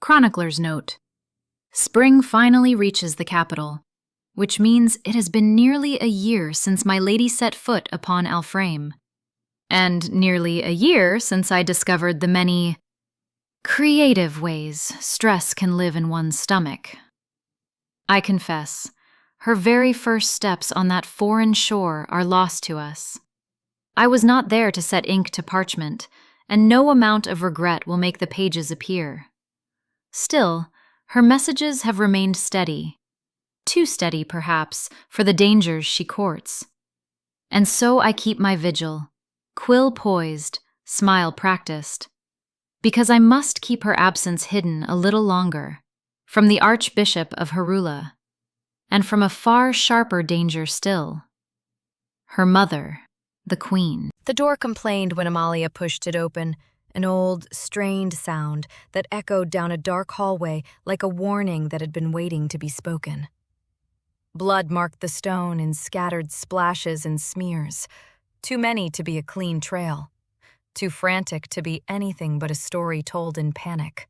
Chronicler's note. Spring finally reaches the capital, which means it has been nearly a year since my lady set foot upon Alframe, and nearly a year since I discovered the many creative ways stress can live in one's stomach. I confess, her very first steps on that foreign shore are lost to us. I was not there to set ink to parchment, and no amount of regret will make the pages appear. Still, her messages have remained steady. Too steady, perhaps, for the dangers she courts. And so I keep my vigil, quill poised, smile practiced, because I must keep her absence hidden a little longer, from the Archbishop of Harula, and from a far sharper danger still, her mother, the Queen. The door complained when Amalia pushed it open, an old, strained sound that echoed down a dark hallway like a warning that had been waiting to be spoken. Blood marked the stone in scattered splashes and smears, too many to be a clean trail, too frantic to be anything but a story told in panic.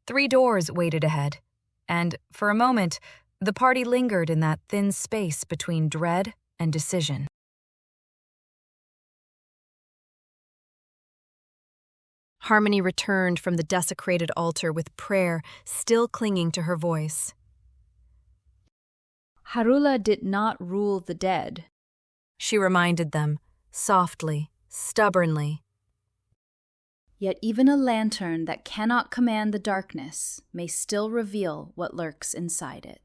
3 doors waited ahead, and, for a moment, the party lingered in that thin space between dread and decision. Harmony returned from the desecrated altar with prayer still clinging to her voice. Harula did not rule the dead, she reminded them, softly, stubbornly. Yet even a lantern that cannot command the darkness may still reveal what lurks inside it.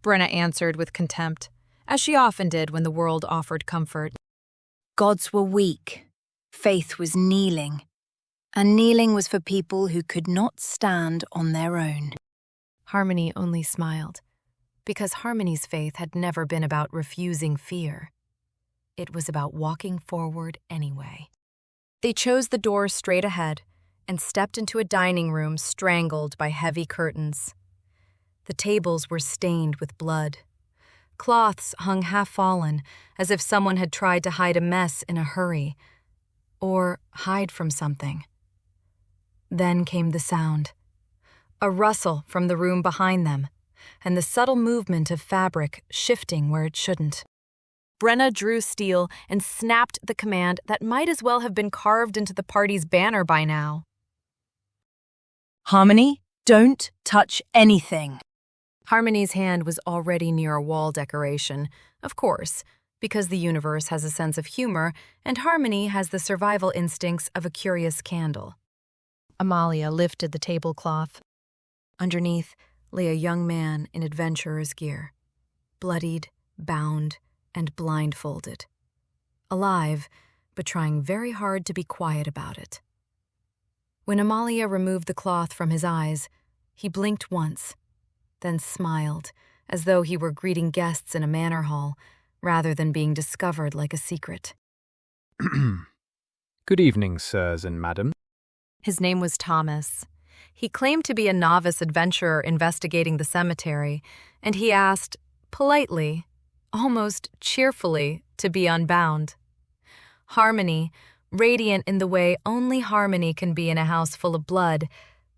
Brenna answered with contempt, as she often did when the world offered comfort. Gods were weak. Faith was kneeling. And kneeling was for people who could not stand on their own. Harmony only smiled, because Harmony's faith had never been about refusing fear. It was about walking forward anyway. They chose the door straight ahead and stepped into a dining room strangled by heavy curtains. The tables were stained with blood. Cloths hung half-fallen, as if someone had tried to hide a mess in a hurry, or hide from something. Then came the sound, a rustle from the room behind them, and the subtle movement of fabric shifting where it shouldn't. Brenna drew steel and snapped the command that might as well have been carved into the party's banner by now. Harmony, don't touch anything. Harmony's hand was already near a wall decoration, of course, because the universe has a sense of humor and Harmony has the survival instincts of a curious candle. Amalia lifted the tablecloth. Underneath lay a young man in adventurer's gear, bloodied, bound, and blindfolded. Alive, but trying very hard to be quiet about it. When Amalia removed the cloth from his eyes, he blinked once, then smiled, as though he were greeting guests in a manor hall, rather than being discovered like a secret. Good evening, sirs and madam. His name was Thomas. He claimed to be a novice adventurer investigating the cemetery, and he asked, politely, almost cheerfully, to be unbound. Harmony, radiant in the way only Harmony can be in a house full of blood,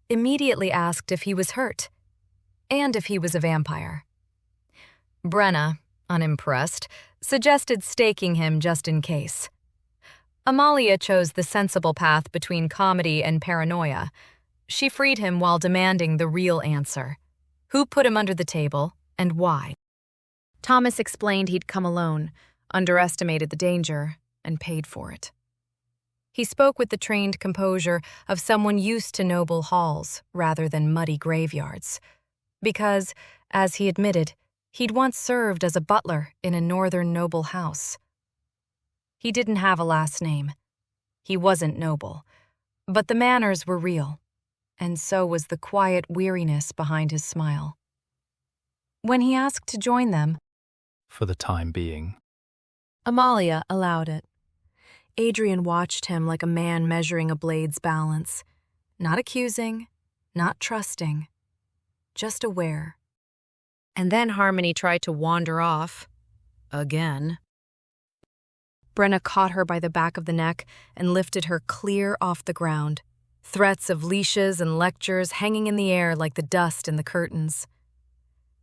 immediately asked if he was hurt, and if he was a vampire. Brenna, unimpressed, suggested staking him just in case. Amalia chose the sensible path between comedy and paranoia. She freed him while demanding the real answer. Who put him under the table, and why? Thomas explained he'd come alone, underestimated the danger, and paid for it. He spoke with the trained composure of someone used to noble halls rather than muddy graveyards, because, as he admitted, he'd once served as a butler in a northern noble house. He didn't have a last name. He wasn't noble, but the manners were real, and so was the quiet weariness behind his smile. When he asked to join them, For the time being. Amalia allowed it. Adrian watched him like a man measuring a blade's balance, not accusing, not trusting, just aware. And then Harmony tried to wander off, again. Brenna caught her by the back of the neck and lifted her clear off the ground, threats of leashes and lectures hanging in the air like the dust in the curtains.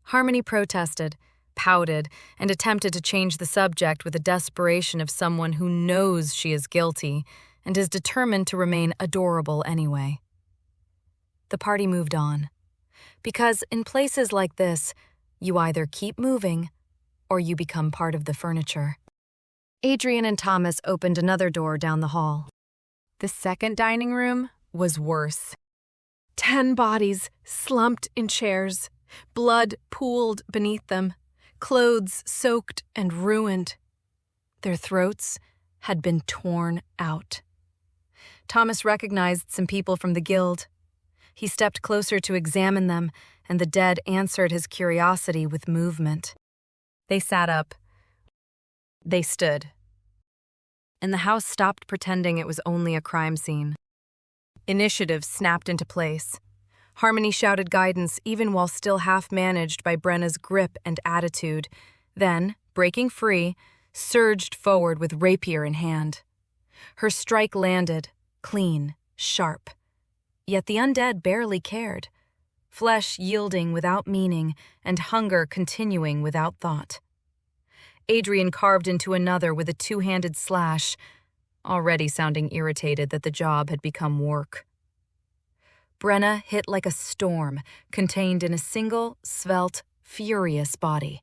Harmony protested, pouted, and attempted to change the subject with the desperation of someone who knows she is guilty and is determined to remain adorable anyway. The party moved on, because in places like this, you either keep moving or you become part of the furniture. Adrian and Thomas opened another door down the hall. The second dining room was worse. 10 bodies slumped in chairs, blood pooled beneath them, clothes soaked and ruined. Their throats had been torn out. Thomas recognized some people from the guild. He stepped closer to examine them, and the dead answered his curiosity with movement. They sat up. They stood. And the house stopped pretending it was only a crime scene. Initiative snapped into place. Harmony shouted guidance even while still half-managed by Brenna's grip and attitude, then, breaking free, surged forward with rapier in hand. Her strike landed, clean, sharp. Yet the undead barely cared, flesh yielding without meaning and hunger continuing without thought. Adrian carved into another with a two-handed slash, already sounding irritated that the job had become work. Brenna hit like a storm, contained in a single, svelte, furious body,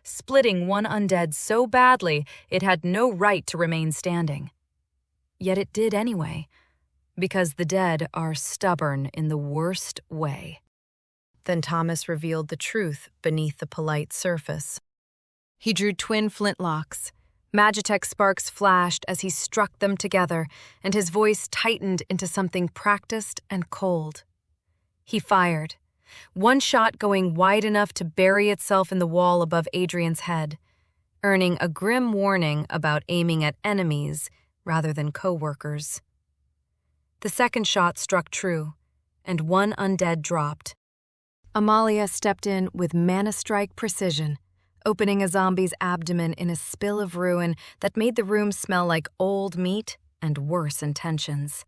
splitting one undead so badly it had no right to remain standing. Yet it did anyway, because the dead are stubborn in the worst way. Then Thomas revealed the truth beneath the polite surface. He drew twin flintlocks. Magitech sparks flashed as he struck them together, and his voice tightened into something practiced and cold. He fired, one shot going wide enough to bury itself in the wall above Adrian's head, earning a grim warning about aiming at enemies rather than co-workers. The second shot struck true, and one undead dropped. Amalia stepped in with mana-strike precision, opening a zombie's abdomen in a spill of ruin that made the room smell like old meat and worse intentions.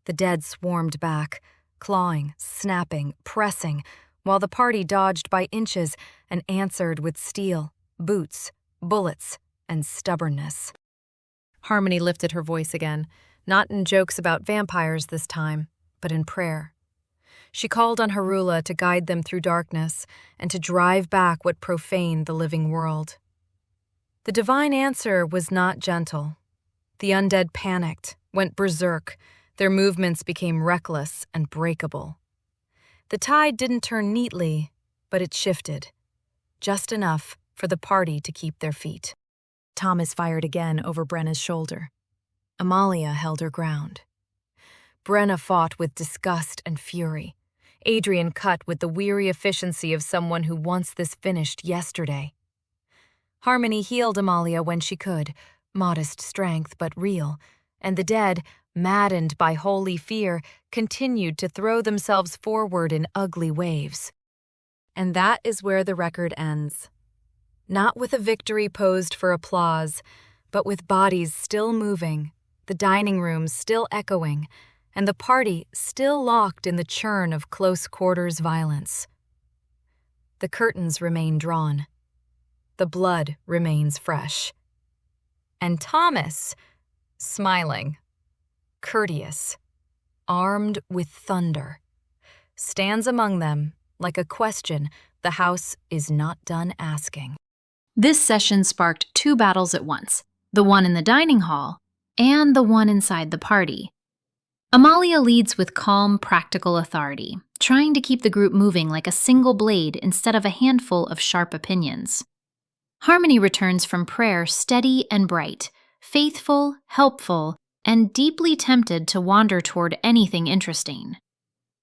The dead swarmed back, clawing, snapping, pressing, while the party dodged by inches and answered with steel, boots, bullets, and stubbornness. Harmony lifted her voice again, not in jokes about vampires this time, but in prayer. She called on Harula to guide them through darkness and to drive back what profaned the living world. The divine answer was not gentle. The undead panicked, went berserk. Their movements became reckless and breakable. The tide didn't turn neatly, but it shifted, just enough for the party to keep their feet. Thomas fired again over Brenna's shoulder. Amalia held her ground. Brenna fought with disgust and fury. Adrian cut with the weary efficiency of someone who wants this finished yesterday. Harmony healed Amalia when she could, modest strength but real, and the dead, maddened by holy fear, continued to throw themselves forward in ugly waves. And that is where the record ends. Not with a victory posed for applause, but with bodies still moving, the dining room still echoing, and the party still locked in the churn of close-quarters violence. The curtains remain drawn. The blood remains fresh. And Thomas, smiling, courteous, armed with thunder, stands among them like a question the house is not done asking. This session sparked 2 battles at once, the one in the dining hall and the one inside the party. Amalia leads with calm, practical authority, trying to keep the group moving like a single blade instead of a handful of sharp opinions. Harmony returns from prayer steady and bright, faithful, helpful, and deeply tempted to wander toward anything interesting.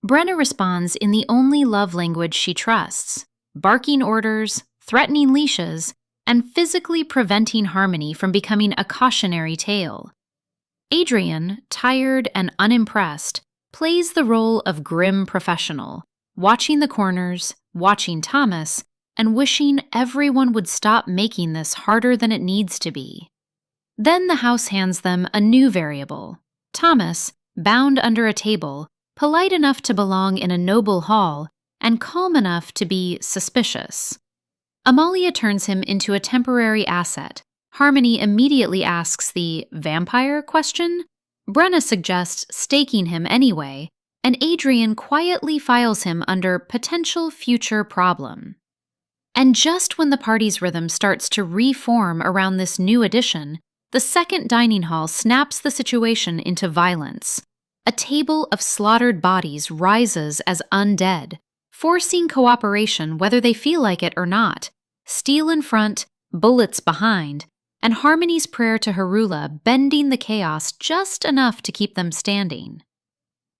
Brenna responds in the only love language she trusts, barking orders, threatening leashes, and physically preventing Harmony from becoming a cautionary tale. Adrian, tired and unimpressed, plays the role of grim professional, watching the corners, watching Thomas, and wishing everyone would stop making this harder than it needs to be. Then the house hands them a new variable. Thomas, bound under a table, polite enough to belong in a noble hall, and calm enough to be suspicious. Amalia turns him into a temporary asset. Harmony immediately asks the vampire question. Brenna suggests staking him anyway, and Adrian quietly files him under potential future problem. And just when the party's rhythm starts to reform around this new addition, the second dining hall snaps the situation into violence. A table of slaughtered bodies rises as undead, forcing cooperation whether they feel like it or not. Steel in front, bullets behind, and Harmony's prayer to Harula bending the chaos just enough to keep them standing.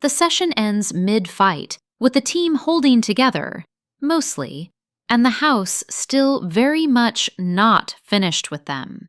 The session ends mid-fight, with the team holding together, mostly, and the house still very much not finished with them.